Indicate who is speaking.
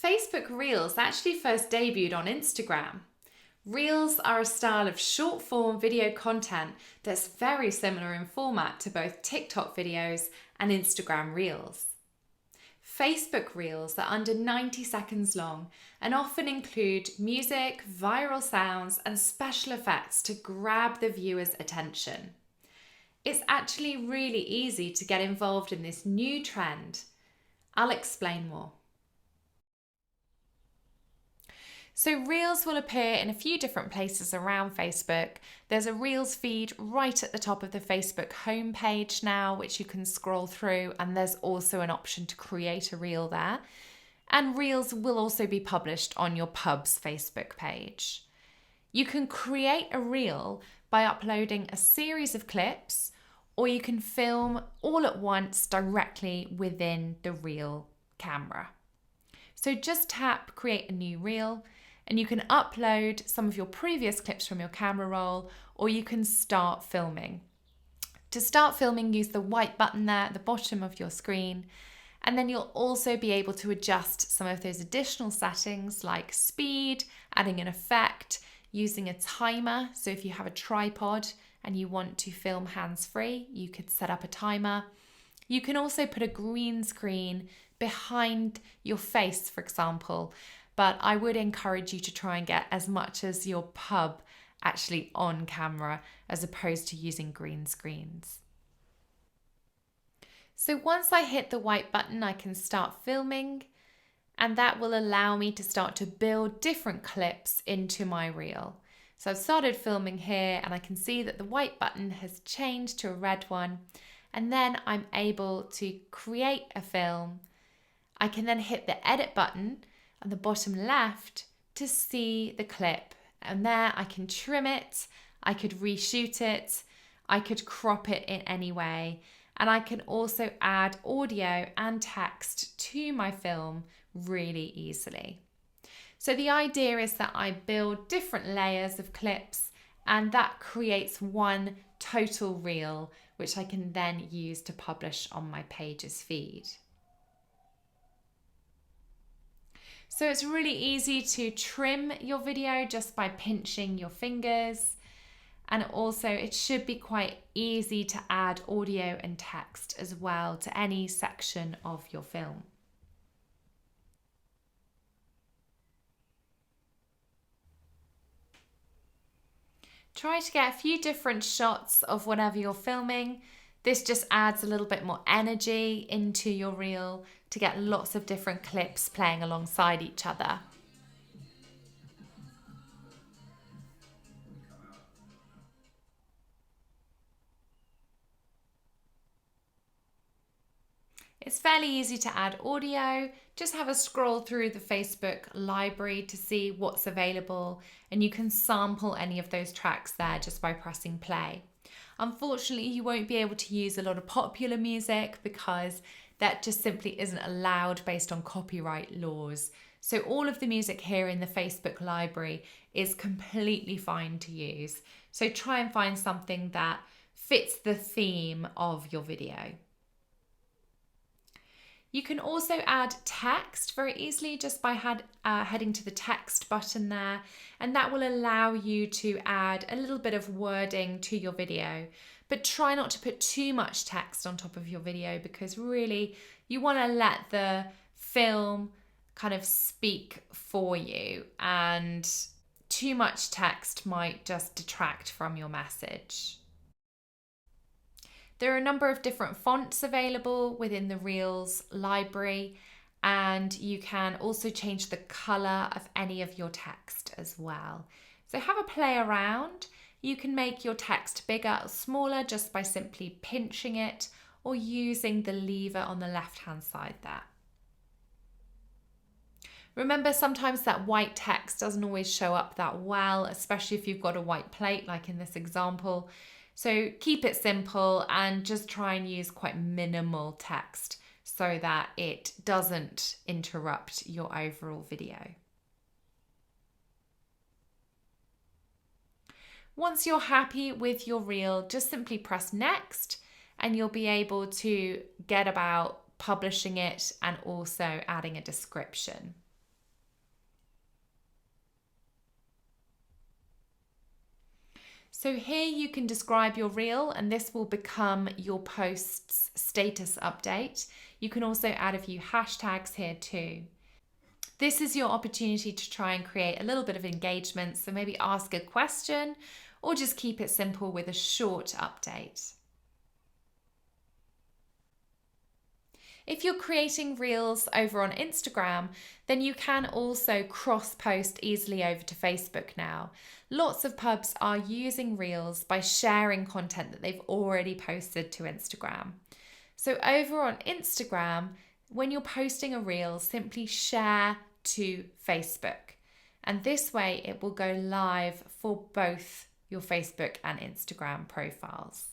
Speaker 1: Facebook Reels actually first debuted on Instagram. Reels are a style of short form video content that's very similar in format to both TikTok videos and Instagram Reels. Facebook Reels are under 90 seconds long and often include music, viral sounds, and special effects to grab the viewer's attention. It's actually really easy to get involved in this new trend. I'll explain more. So Reels will appear in a few different places around Facebook. There's a Reels feed right at the top of the Facebook homepage now, which you can scroll through, and there's also an option to create a reel there. And Reels will also be published on your pub's Facebook page. You can create a reel by uploading a series of clips, or you can film all at once directly within the reel camera. So just tap create a new reel, and you can upload some of your previous clips from your camera roll, or you can start filming. To start filming, use the white button there at the bottom of your screen, and then you'll also be able to adjust some of those additional settings like speed, adding an effect, using a timer. So if you have a tripod and you want to film hands-free, you could set up a timer. You can also put a green screen behind your face, for example, but I would encourage you to try and get as much as your pub actually on camera as opposed to using green screens. So once I hit the white button, I can start filming, and that will allow me to start to build different clips into my reel. So I've started filming here, and I can see that the white button has changed to a red one, and then I'm able to create a film. I can then hit the edit button at the bottom left to see the clip, and there I can trim it, I could reshoot it, I could crop it in any way, and I can also add audio and text to my film really easily. So the idea is that I build different layers of clips, and that creates one total reel, which I can then use to publish on my page's feed. So it's really easy to trim your video just by pinching your fingers. And also it should be quite easy to add audio and text as well to any section of your film. Try to get a few different shots of whatever you're filming. This just adds a little bit more energy into your reel to get lots of different clips playing alongside each other. It's fairly easy to add audio. Just have a scroll through the Facebook library to see what's available, and you can sample any of those tracks there just by pressing play. Unfortunately, you won't be able to use a lot of popular music because that just simply isn't allowed based on copyright laws. So all of the music here in the Facebook library is completely fine to use. So try and find something that fits the theme of your video. You can also add text very easily just by heading to the text button there, and that will allow you to add a little bit of wording to your video. But try not to put too much text on top of your video, because really you want to let the film kind of speak for you, and too much text might just detract from your message. There are a number of different fonts available within the Reels library, and you can also change the colour of any of your text as well. So have a play around. You can make your text bigger or smaller just by simply pinching it or using the lever on the left-hand side there. Remember, sometimes that white text doesn't always show up that well, especially if you've got a white plate like in this example. So keep it simple and just try and use quite minimal text so that it doesn't interrupt your overall video. Once you're happy with your reel, just simply press next, and you'll be able to get about publishing it and also adding a description. So here you can describe your reel and this will become your post's status update. You can also add a few hashtags here too. This is your opportunity to try and create a little bit of engagement, so maybe ask a question or just keep it simple with a short update. If you're creating reels over on Instagram, then you can also cross-post easily over to Facebook now. Lots of pubs are using reels by sharing content that they've already posted to Instagram. So over on Instagram, when you're posting a reel, simply share to Facebook. And this way it will go live for both your Facebook and Instagram profiles.